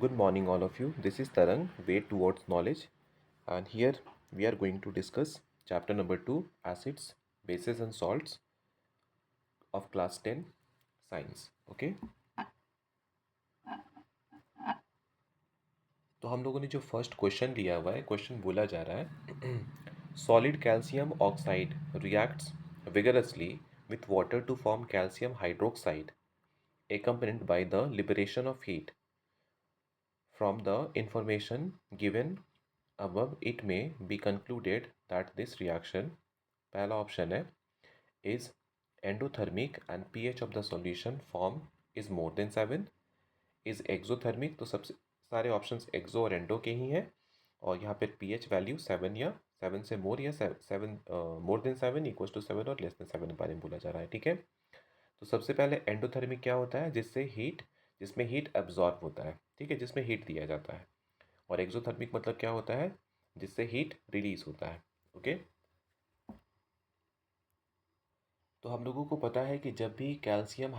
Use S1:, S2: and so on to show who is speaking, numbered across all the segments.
S1: Good morning, all of you. This is Tarang, Way Towards Knowledge, and here we are going to discuss chapter number 2 Acids, Bases, and Salts of class 10 Science. Okay, तो हम लोगों ने जो first question लिया हुआ है, question बोला जा रहा है solid calcium oxide reacts vigorously with water to form calcium hydroxide accompanied by the liberation of heat. From the information given above, it may be concluded that this reaction, पहला option है, is endothermic and pH of the solution form is more than 7, is exothermic, तो सबसे सारे options एक्सो और endo के ही हैं और यहाँ पर pH वैल्यू 7 या 7 से मोर या 7 मोर देन 7 इक्वल्स टू 7 और लेस देन 7 के बारे में बोला जा रहा है। ठीक है, तो सबसे पहले एंडोथर्मिक क्या होता है, जिसमें हीट एब्जॉर्ब होता है, ठीक है, जिसमें हीट दिया जाता है। और एक्सोथर्मिक मतलब क्या होता है, जिससे हीट रिलीज होता है। ओके, तो हम लोगों को पता है कि जब भी कैल्शियम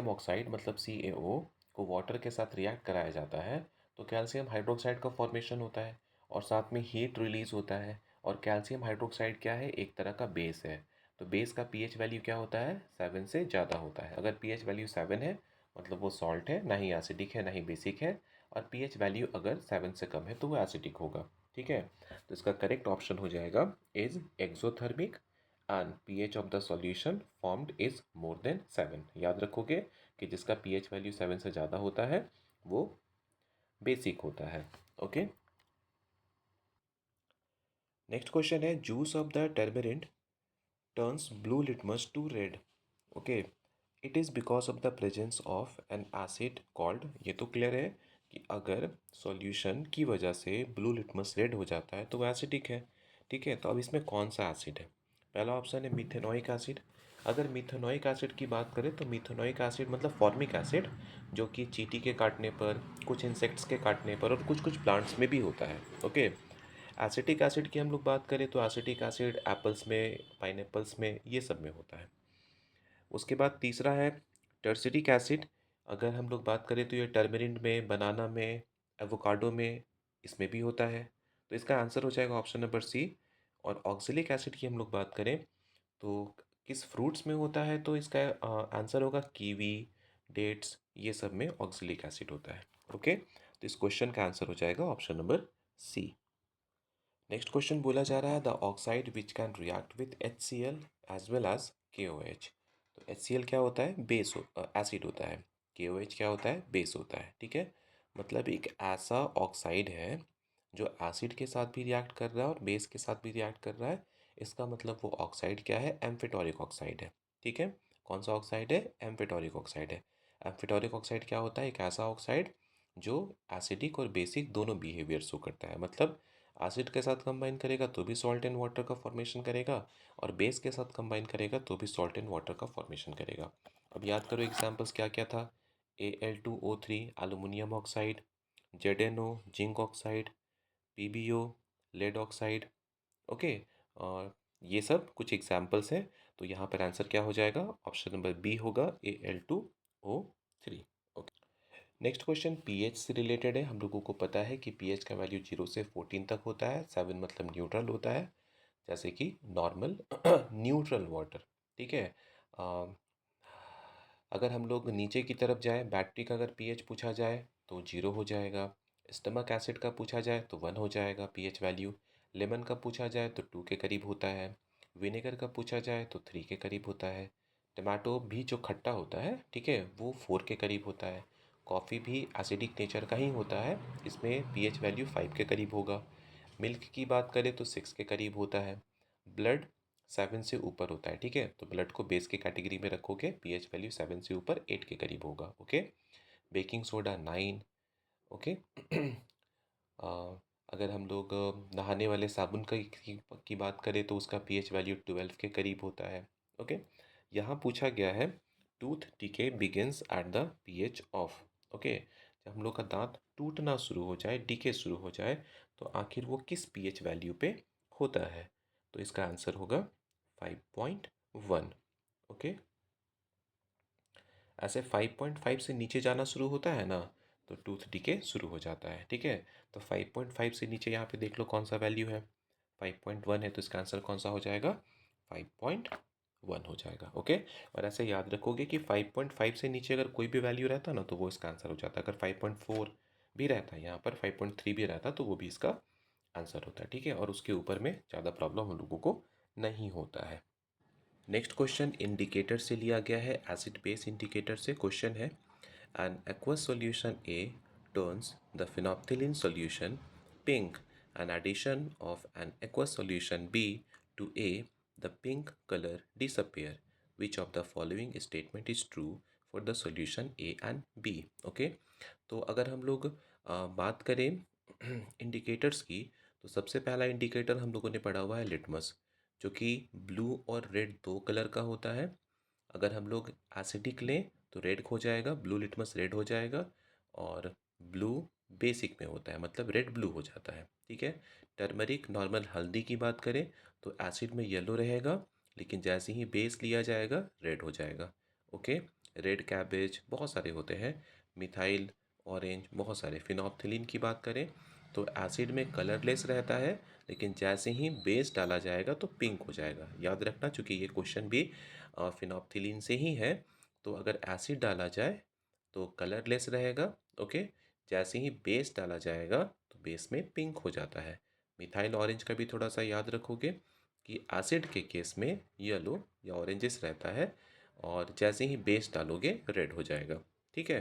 S1: ऑक्साइड मतलब CaO को वाटर के साथ रिएक्ट कराया जाता है तो कैल्शियम हाइड्रोक्साइड का फॉर्मेशन होता है और साथ में हीट रिलीज होता है। और कैल्शियम हाइड्रोक्साइड क्या है, एक तरह का बेस है। तो बेस का पीएच वैल्यू क्या होता है, 7 से ज़्यादा होता है। अगर पीएच वैल्यू 7 है मतलब वो सॉल्ट है, ना ही एसिडिक है ना ही बेसिक है। और पीएच वैल्यू अगर 7 से कम है तो वो एसिडिक होगा। ठीक है, तो इसका करेक्ट ऑप्शन हो जाएगा is exothermic and pH of the solution formed is more than 7। याद रखोगे कि जिसका pH वैल्यू 7 से ज़्यादा होता है वो बेसिक होता है। ओके, नेक्स्ट क्वेश्चन है juice of the turmeric turns blue litmus to red. Okay, it is because of the presence of an acid called, ये तो क्लियर है कि अगर सॉल्यूशन की वजह से ब्लू लिटमस रेड हो जाता है तो वो एसिडिक है। ठीक है, तो अब इसमें कौन सा एसिड है, पहला ऑप्शन है मिथेनोइक एसिड। अगर मिथेनोइक एसिड की बात करें तो मिथेनोइक एसिड मतलब फॉर्मिक एसिड, जो कि चींटी के काटने पर, कुछ इंसेक्ट्स के काटने पर और कुछ कुछ प्लांट्स में भी होता है। ओके, एसिटिक एसिड की हम लोग बात करें तो एसिटिक एसिड एप्पल्स में, पाइनएप्पल्स में, ये सब में होता है। उसके बाद तीसरा है टर्सरिक एसिड। अगर हम लोग बात करें तो ये टर्मरिन में, बनाना में, एवोकाडो में, इसमें भी होता है। तो इसका आंसर हो जाएगा ऑप्शन नंबर सी। और ऑक्जेलिक एसिड की हम लोग बात करें तो किस फ्रूट्स में होता है तो इसका आंसर होगा कीवी, डेट्स, ये सब में ऑक्जेलिक एसिड होता है। ओके, तो इस क्वेश्चन का आंसर हो जाएगा option number C. Next question बोला जा रहा है the oxide which can react with HCl as well as KOH। तो HCl क्या होता है, एसिड होता है। KOH क्या होता है, बेस होता है। ठीक है, मतलब एक ऐसा ऑक्साइड है जो एसिड के साथ भी रिएक्ट कर रहा है और बेस के साथ भी रिएक्ट कर रहा है। इसका मतलब वो ऑक्साइड क्या है, एम्फिटोरिक ऑक्साइड है। ठीक है, कौन सा ऑक्साइड है, एम्फिटोरिक ऑक्साइड है। एम्फिटोरिक ऑक्साइड क्या होता है, एक ऐसा ऑक्साइड जो एसिडिक और बेसिक दोनों बिहेवियर शो करता है। मतलब एसिड के साथ कंबाइन करेगा तो भी सॉल्ट एंड वाटर का फॉर्मेशन करेगा और बेस के साथ कंबाइन करेगा तो भी सॉल्ट एंड वाटर का फॉर्मेशन करेगा। अब याद करो एग्जांपल्स क्या क्या था, Al2O3 aluminium oxide, ZnO zinc oxide, PbO lead oxide. Okay, और ये सब कुछ एग्जांपल्स हैं। तो यहाँ पर आंसर क्या हो जाएगा, ऑप्शन नंबर बी होगा Al2O3। नेक्स्ट क्वेश्चन पीएच से रिलेटेड है। हम लोगों को पता है कि पीएच का वैल्यू 0 से 14 तक होता है। 7 मतलब न्यूट्रल होता है, जैसे कि नॉर्मल न्यूट्रल वाटर। ठीक है, अ, अगर हम लोग नीचे की तरफ जाए, बैटरी का अगर पीएच पूछा जाए तो 0 हो जाएगा। स्टमक एसिड का पूछा जाए तो 1 हो जाएगा पीएच वैल्यू। लेमन का पूछा जाए तो 2 के करीब होता है। विनेगर का पूछा जाए तो 3 के करीब होता है। टमाटो भी जो खट्टा होता है, ठीक है, वो 4 के करीब होता है। कॉफ़ी भी एसिडिक नेचर का ही होता है, इसमें पीएच वैल्यू 5 के करीब होगा। मिल्क की बात करें तो 6 के करीब होता है। ब्लड 7 से ऊपर होता है। ठीक है, तो ब्लड को बेस के कैटेगरी में रखोगे, पीएच वैल्यू 7 से ऊपर 8 के करीब होगा। Okay, baking soda 9। ओके अगर हम लोग नहाने वाले साबुन की बात करें तो उसका पीएच वैल्यू 12 के करीब होता है। ओके, यहाँ पूछा गया है tooth decay begins at the pH of. Okay, जब हम लोग का दांत टूटना शुरू हो जाए, डिके शुरू हो जाए, तो आखिर वो किस पीएच वैल्यू पे होता है। तो इसका आंसर होगा 5.1। ओके, ऐसे 5.5 से नीचे जाना शुरू होता है ना, तो टूथ डीके शुरू हो जाता है। ठीक है, तो 5.5 से नीचे यहाँ पे देख लो कौन सा वैल्यू है, 5.1 है, तो इसका आंसर कौन सा हो जाएगा, 5.1 हो जाएगा। ओके, और ऐसे याद रखोगे कि 5.5 से नीचे अगर कोई भी वैल्यू रहता ना तो वो इसका आंसर हो जाता है। अगर 5.4 भी रहता है यहाँ पर, 5.3 भी रहता तो वो भी इसका आंसर होता है। ठीक है, और उसके ऊपर में ज़्यादा प्रॉब्लम हम लोगों को नहीं होता है। नेक्स्ट क्वेश्चन इंडिकेटर से लिया गया है, एसिड बेस इंडिकेटर से क्वेश्चन है। An aqueous solution A turns the phenolphthalein solution pink. An addition of an aqueous solution B to A, the pink color disappear. Which of the following statement is true for the solution A and B? Okay, तो अगर हम लोग बात करें indicators की, तो सबसे पहला इंडिकेटर हम लोगों ने पढ़ा हुआ है लिटमस, जो कि ब्लू और रेड दो कलर का होता है। अगर हम लोग एसिडिक लें तो रेड हो जाएगा, ब्लू लिटमस रेड हो जाएगा, और ब्लू बेसिक में होता है मतलब रेड ब्लू हो जाता है। ठीक है, टर्मरिक नॉर्मल हल्दी की बात करें तो एसिड में येलो रहेगा, लेकिन जैसे ही बेस लिया जाएगा रेड हो जाएगा। ओके, रेड कैबेज बहुत सारे होते हैं, मिथाइल ऑरेंज बहुत सारे। फिनॉप्थिलीन की बात करें तो एसिड में कलरलेस रहता है, लेकिन जैसे ही बेस डाला जाएगा तो पिंक हो जाएगा। याद रखना, चूँकि ये क्वेश्चन भी फिनॉप्थिलीन से ही है, तो अगर एसिड डाला जाए तो कलरलेस रहेगा। ओके, जैसे ही बेस डाला जाएगा तो बेस में पिंक हो जाता है। मिथाइल ऑरेंज का भी थोड़ा सा याद रखोगे कि एसिड के केस में येलो या ऑरेंजिस रहता है, और जैसे ही बेस डालोगे रेड हो जाएगा। ठीक है,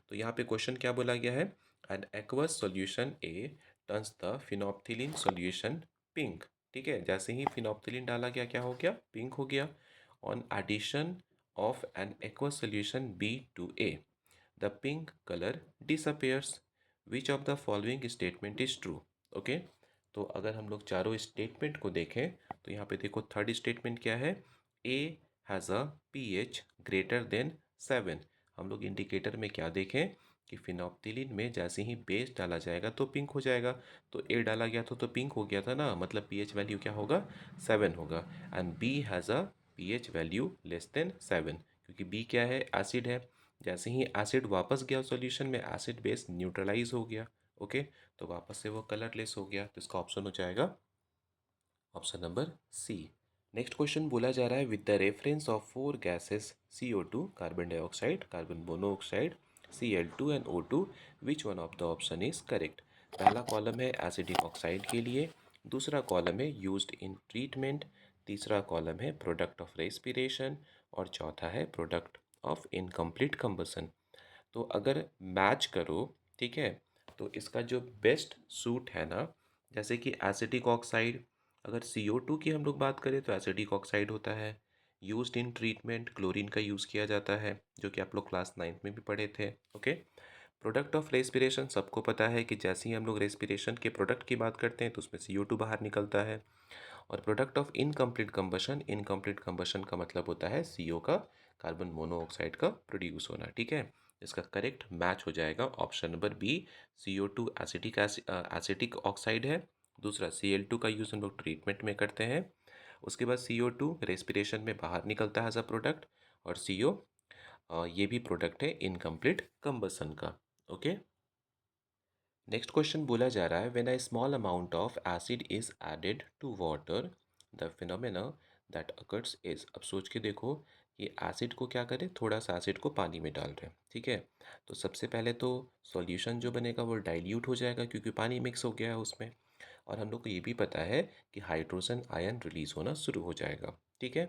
S1: तो यहाँ पे क्वेश्चन क्या बोला गया है, an aqueous solution A turns the phenolphthalein solution pink. ठीक है, जैसे ही फिनॉप्थिलीन डाला गया क्या हो गया, पिंक हो गया। On addition of an aqueous solution B to A, the pink colour disappears. Which of the following statement is true. Okay, तो अगर हम लोग चारों स्टेटमेंट को देखें तो यहाँ पे देखो थर्ड स्टेटमेंट क्या है, A has a pH greater than 7। हम लोग इंडिकेटर में क्या देखें कि फिनॉप्थिलीन में जैसे ही बेस डाला जाएगा तो पिंक हो जाएगा, तो ए डाला गया था तो पिंक हो गया था ना, मतलब पीएच वैल्यू क्या होगा, 7 होगा। And B has a pH value less than 7, क्योंकि बी क्या है, एसिड है। जैसे ही एसिड वापस गया सॉल्यूशन में, एसिड बेस न्यूट्रलाइज हो गया। ओके, तो वापस से वो कलरलेस हो गया, तो इसका ऑप्शन हो जाएगा option number C. Next question बोला जा रहा है, with the reference of four gases CO2, carbon dioxide, carbon monoxide, Cl2 and O2, which one of the option is correct. पहला कॉलम है एसिडिक ऑक्साइड के लिए, दूसरा कॉलम है यूज्ड इन ट्रीटमेंट, तीसरा कॉलम है प्रोडक्ट ऑफ रेस्पिरेशन, और चौथा है प्रोडक्ट ऑफ इनकम्प्लीट कंबसन। तो अगर मैच करो, ठीक है, तो इसका जो बेस्ट सूट है ना, जैसे कि एसिटिक ऑक्साइड, अगर CO2 की हम लोग बात करें तो एसिटिक ऑक्साइड होता है। यूज्ड इन ट्रीटमेंट क्लोरीन का यूज़ किया जाता है, जो कि आप लोग क्लास 9th में भी पढ़े थे। ओके, प्रोडक्ट ऑफ रेस्पिरेशन सबको पता है कि जैसे ही हम लोग रेस्पिरेशन के प्रोडक्ट की बात करते हैं तो उसमें CO2 बाहर निकलता है। और product of incomplete combustion, incomplete combustion का मतलब होता है CO का, कार्बन मोनोऑक्साइड का प्रोड्यूस होना। ठीक है, इसका करेक्ट मैच हो जाएगा option number B, CO2 acetic oxide है। दूसरा Cl2 का यूज़ हम लोग ट्रीटमेंट में करते हैं। उसके बाद CO2 रेस्पिरेशन में बाहर निकलता है एज अ प्रोडक्ट, और CO ये भी प्रोडक्ट है इनकम्प्लीट कंबसन का। ओके, नेक्स्ट क्वेश्चन बोला जा रहा है, when a small amount of acid is added to water, the phenomena that occurs is. अब सोच के देखो कि एसिड को क्या करें, थोड़ा सा एसिड को पानी में डाल रहे हैं। ठीक है, तो सबसे पहले तो सॉल्यूशन जो बनेगा वो डाइल्यूट हो जाएगा, क्योंकि पानी मिक्स हो गया है उसमें। और हम लोग को ये भी पता है कि हाइड्रोजन आयन रिलीज होना शुरू हो जाएगा। ठीक है,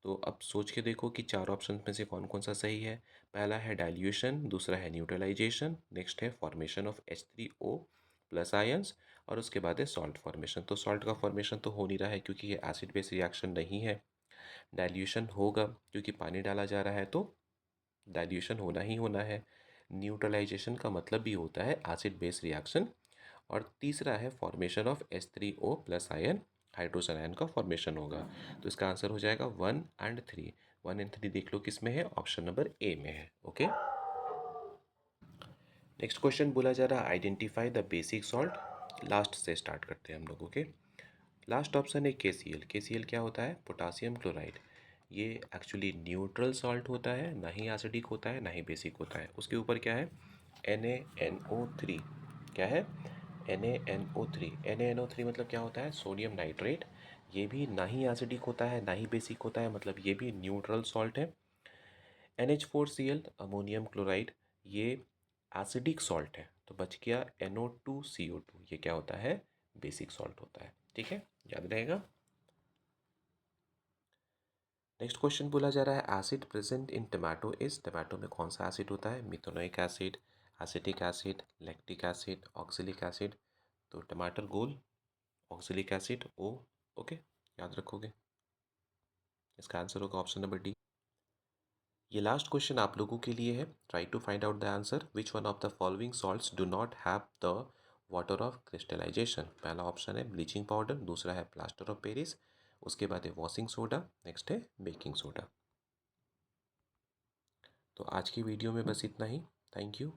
S1: तो अब सोच के देखो कि चार ऑप्शन में से कौन कौन सा सही है। पहला है डाइल्यूशन, दूसरा है न्यूट्रलाइजेशन, नेक्स्ट है formation of H3O plus ions, और उसके बाद है सॉल्ट फॉर्मेशन। तो सॉल्ट का फॉर्मेशन तो हो नहीं रहा है क्योंकि ये एसिड बेस रिएक्शन नहीं है। डाइल्यूशन होगा क्योंकि पानी डाला जा रहा है, तो डाइल्यूशन होना ही होना है। न्यूट्रलाइजेशन का मतलब भी होता है एसिड बेस रिएक्शन। और तीसरा है formation of H3O plus ion, hydrogen ion का फॉर्मेशन होगा। तो इसका आंसर हो जाएगा 1 और 3। 1 और 3 देख लो किस में है, ऑप्शन नंबर ए में है। ओके, नेक्स्ट क्वेश्चन बोला जा रहा है, identify the basic salt. Last से स्टार्ट करते हैं हम लोग। ओके, लास्ट ऑप्शन है KCl। KCl क्या होता है, पोटासियम क्लोराइड। ये एक्चुअली न्यूट्रल सॉल्ट होता है, ना ही एसिडिक होता है ना ही बेसिक होता है। उसके ऊपर क्या है, NaNO3। क्या है, NaNO3। NaNO3 मतलब क्या होता है, सोडियम नाइट्रेट। ये भी ना ही एसिडिक होता है ना ही बेसिक होता है, मतलब ये भी न्यूट्रल सॉल्ट है। NH4Cl अमोनियम क्लोराइड, ये एसिडिक सॉल्ट है। तो बच गया NO2CO2, ये क्या होता है, बेसिक सॉल्ट होता है। ठीक है, याद रहेगा। नेक्स्ट क्वेश्चन बोला जा रहा है acid present in tomato is, tomato में कौन सा एसिड होता है, methanoic acid, acetic acid, lactic acid, oxalic acid. तो टमाटर गोल, ऑक्सिलिक एसिड ओ। ओके, याद रखोगे। इसका आंसर होगा ऑप्शन नंबर डी। ये लास्ट क्वेश्चन आप लोगों के लिए है। Try to find out the answer. Which one of the following salts do not have the water of crystallisation. पहला ऑप्शन है ब्लीचिंग पाउडर, दूसरा है प्लास्टर ऑफ पेरिस, उसके बाद है वॉशिंग सोडा, नेक्स्ट है बेकिंग सोडा। तो आज की वीडियो में बस इतना ही। Thank you.